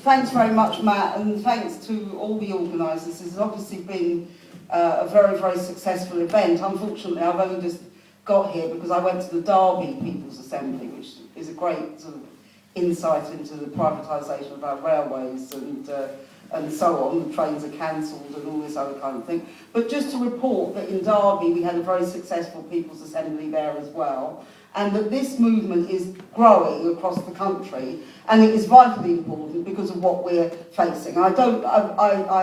Thanks very much, Matt, and thanks to all the organisers. This has obviously been a very, very successful event. Unfortunately, I've only just got here because I went to the Derby People's Assembly, which is a great sort of insight into the privatisation of our railways and so on. The trains are cancelled and all this other kind of thing. But just to report that in Derby we had a very successful People's Assembly there as well, and that this movement is growing across the country, and it is vitally important because of what we're facing. I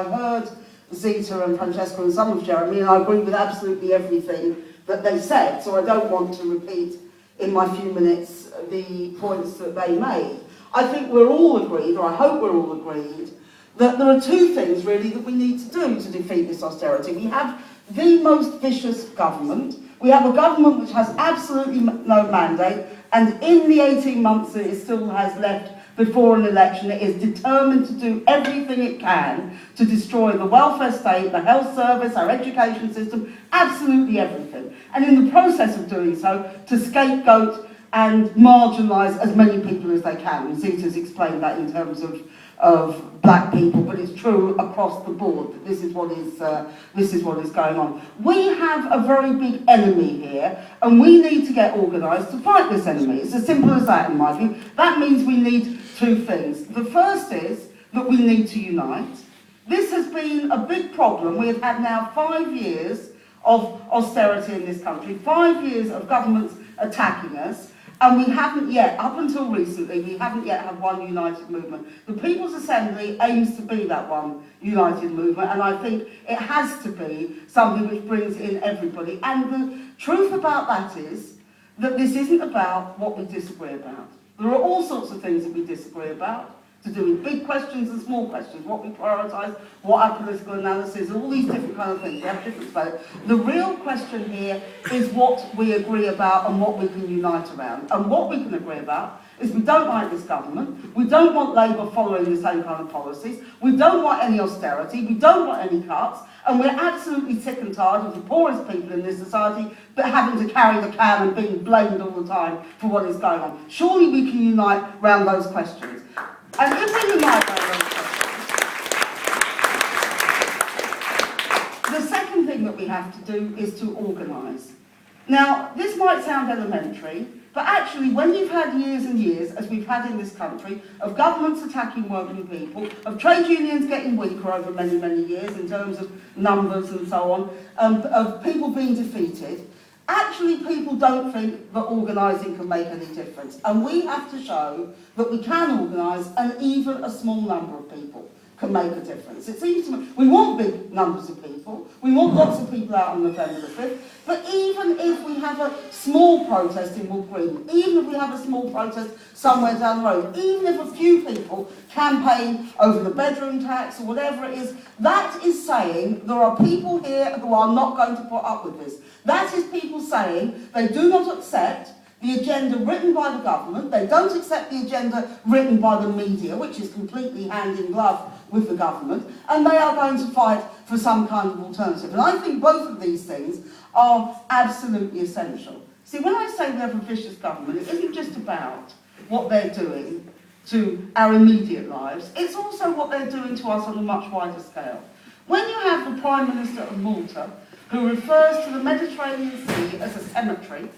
heard Zita and Francesca and some of Jeremy, and I agree with absolutely everything that they said, so I don't want to repeat in my few minutes the points that they made. I think we're all agreed, or I hope we're all agreed, that there are two things really that we need to do to defeat this austerity. We have the most vicious government. We have a government which has absolutely no mandate, and in the 18 months that it still has left before an election, it is determined to do everything it can to destroy the welfare state, the health service, our education system, absolutely everything. And in the process of doing so, to scapegoat and marginalise as many people as they can. And Zita's explained that in terms of black people, but it's true across the board that this is what is going on. We have a very big enemy here, and we need to get organised to fight this enemy. It's as simple as that in my view. That means we need two things. The first is that we need to unite. This has been a big problem. We have had now 5 years of austerity in this country, 5 years of governments attacking us, and we haven't yet, up until recently, we haven't yet had one united movement. The People's Assembly aims to be that one united movement, and I think it has to be something which brings in everybody. And the truth about that is that this isn't about what we disagree about. There are all sorts of things that we disagree about, to do with big questions and small questions, what we prioritise, what our political analysis, all these different kind of things. We have different about it. The real question here is what we agree about and what we can unite around. And what we can agree about is we don't like this government, we don't want Labour following the same kind of policies, we don't want any austerity, we don't want any cuts, and we're absolutely sick and tired of the poorest people in this society but having to carry the can and being blamed all the time for what is going on. Surely we can unite around those questions. And if we unite around those questions, the second thing that we have to do is to organise. Now, this might sound elementary, but actually when you've had years and years, as we've had in this country, of governments attacking working people, of trade unions getting weaker over many, many years in terms of numbers and so on, of people being defeated, actually people don't think that organising can make any difference. And we have to show that we can organise, and even a small number of people can make a difference. It seems to me, we want big numbers of people, we want lots of people out on November the 5th, but even if we have a small protest in Wood Green, even if we have a small protest somewhere down the road, even if a few people campaign over the bedroom tax or whatever it is, that is saying there are people here who are not going to put up with this. That is people saying they do not accept the agenda written by the government, they don't accept the agenda written by the media, which is completely hand in glove with the government, and they are going to fight for some kind of alternative. And I think both of these things are absolutely essential. See, when I say we have a vicious government, it isn't just about what they're doing to our immediate lives, it's also what they're doing to us on a much wider scale. When you have the Prime Minister of Malta, who refers to the Mediterranean Sea as a cemetery,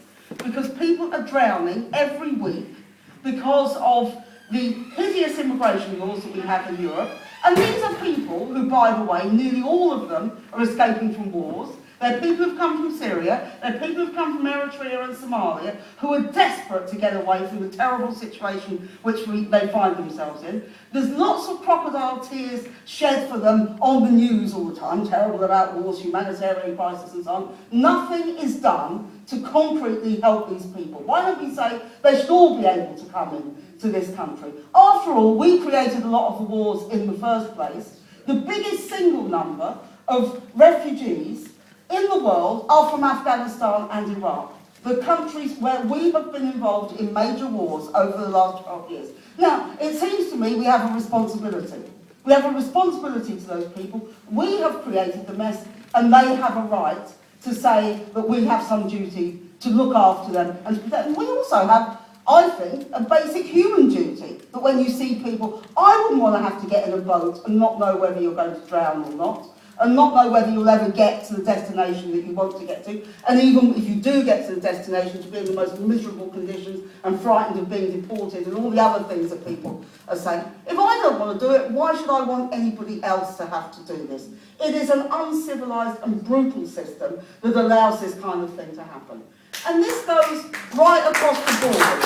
because people are drowning every week because of the hideous immigration laws that we have in Europe. And these are people who, by the way, nearly all of them are escaping from wars. They're people who've come from Syria, they're people who've come from Eritrea and Somalia, who are desperate to get away from the terrible situation which they find themselves in. There's lots of crocodile tears shed for them on the news all the time, terrible about wars, humanitarian crisis and so on. Nothing is done to concretely help these people. Why don't we say they should all be able to come in to this country? After all, we created a lot of the wars in the first place. The biggest single number of refugees in the world are from Afghanistan and Iraq, the countries where we have been involved in major wars over the last 12 years. Now, it seems to me we have a responsibility. We have a responsibility to those people. We have created the mess, and they have a right to say that we have some duty to look after them. And we also have I think, a basic human duty, that when you see people, I wouldn't want to have to get in a boat and not know whether you're going to drown or not, and not know whether you'll ever get to the destination that you want to get to, and even if you do get to the destination, to be in the most miserable conditions and frightened of being deported and all the other things that people are saying. If I don't want to do it, why should I want anybody else to have to do this? It is an uncivilised and brutal system that allows this kind of thing to happen. And this goes right across the board.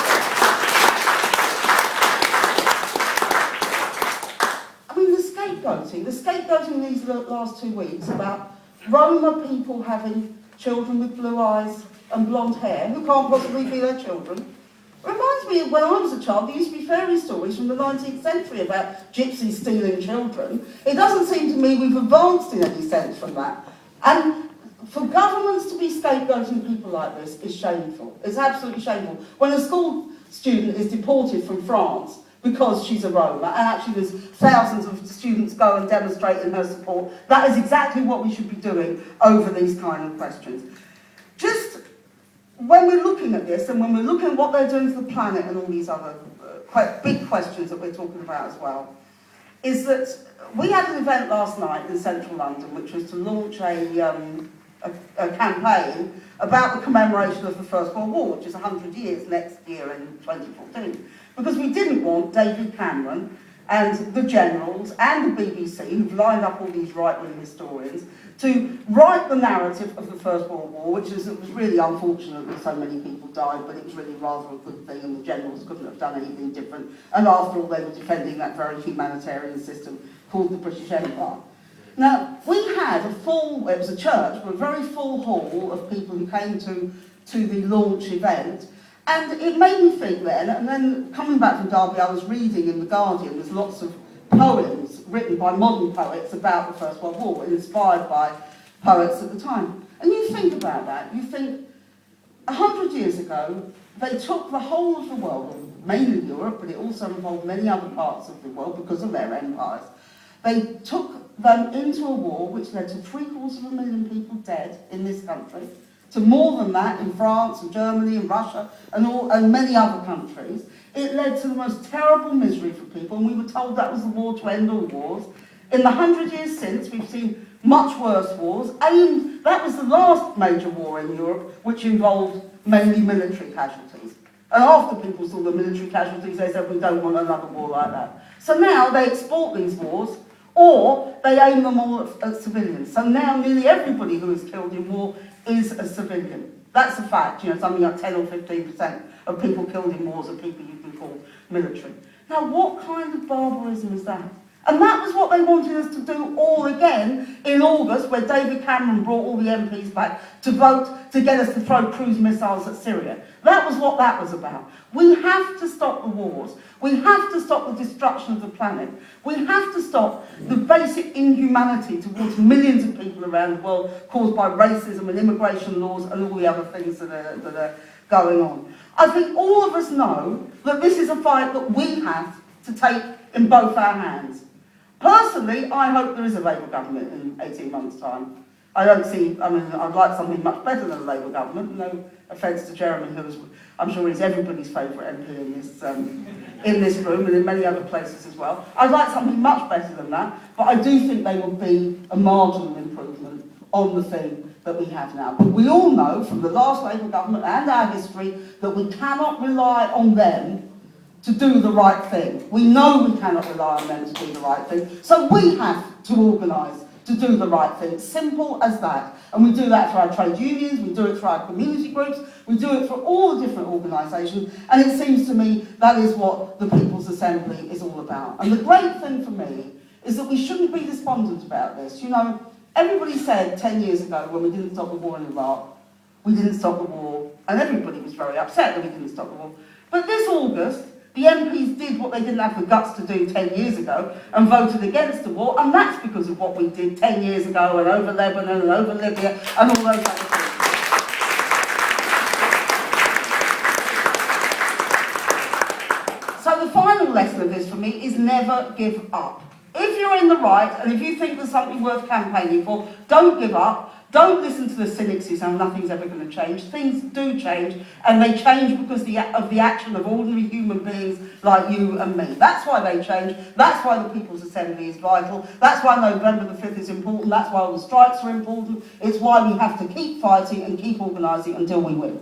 I mean, the scapegoating these last 2 weeks about Roma people having children with blue eyes and blonde hair who can't possibly be their children, reminds me of when I was a child. There used to be fairy stories from the 19th century about gypsies stealing children. It doesn't seem to me we've advanced in any sense from that. And for governments to be scapegoating people like this is shameful. It's absolutely shameful. When a school student is deported from France because she's a Roma, and actually there's thousands of students go and demonstrate in her support, that is exactly what we should be doing over these kind of questions. Just when we're looking at this, and when we're looking at what they're doing to the planet and all these other quite big questions that we're talking about as well, is that we had an event last night in central London which was to launch a campaign about the commemoration of the First World War, which is 100 years next year in 2014. Because we didn't want David Cameron and the generals and the BBC, who've lined up all these right-wing historians, to write the narrative of the First World War, which is, it was really unfortunate that so many people died, but it was really rather a good thing, and the generals couldn't have done anything different. And after all, they were defending that very humanitarian system called the British Empire. Now, we had it was a church, but a very full hall of people who came to the launch event, and it made me think then, and then coming back from Derby, I was reading in The Guardian, there's lots of poems written by modern poets about the First World War, inspired by poets at the time. And you think about that, you think, 100 years ago, they took the whole of the world, mainly Europe, but it also involved many other parts of the world because of their empires. They took them into a war which led to 750,000 people dead in this country, to more than that in France and Germany and Russia and many other countries. It led to the most terrible misery for people, and we were told that was the war to end all wars. In the 100 years since, we've seen much worse wars. That was the last major war in Europe, which involved mainly military casualties. And after people saw the military casualties, they said, we don't want another war like that. So now they export these wars, or they aim them all at civilians. So now nearly everybody who is killed in war is a civilian. That's a fact, something like 10 or 15% of people killed in wars are people you can call military. Now, what kind of barbarism is that? And that was what they wanted us to do all again in August, where David Cameron brought all the MPs back to vote to get us to throw cruise missiles at Syria. That was what that was about. We have to stop the wars. We have to stop the destruction of the planet. We have to stop the basic inhumanity towards millions of people around the world caused by racism and immigration laws and all the other things that are going on. I think all of us know that this is a fight that we have to take in both our hands. Personally, I hope there is a Labour government in 18 months' time. I'd like something much better than a Labour government. No offence to German, I'm sure he's everybody's favourite MP in this room and in many other places as well. I'd like something much better than that, but I do think they will be a marginal improvement on the thing that we have now. But we all know from the last Labour government and our history that we cannot rely on them to do the right thing. We know we cannot rely on them to do the right thing, so we have to organise to do the right thing. Simple as that. And we do that through our trade unions, we do it through our community groups, we do it for all the different organisations, and it seems to me that is what the People's Assembly is all about. And the great thing for me is that we shouldn't be despondent about this. Everybody said 10 years ago when we didn't stop the war in Iraq, we didn't stop the war, and everybody was very upset that we didn't stop the war. But this August, the MPs did what they didn't have the guts to do 10 years ago and voted against the war, and that's because of what we did 10 years ago and over Lebanon and over Libya and all those other things. So the final lesson of this for me is never give up. If you're in the right and if you think there's something worth campaigning for, don't give up. Don't listen to the cynics who say nothing's ever going to change. Things do change, and they change because of the action of ordinary human beings like you and me. That's why they change. That's why the People's Assembly is vital. That's why November the 5th is important. That's why all the strikes are important. It's why we have to keep fighting and keep organising until we win.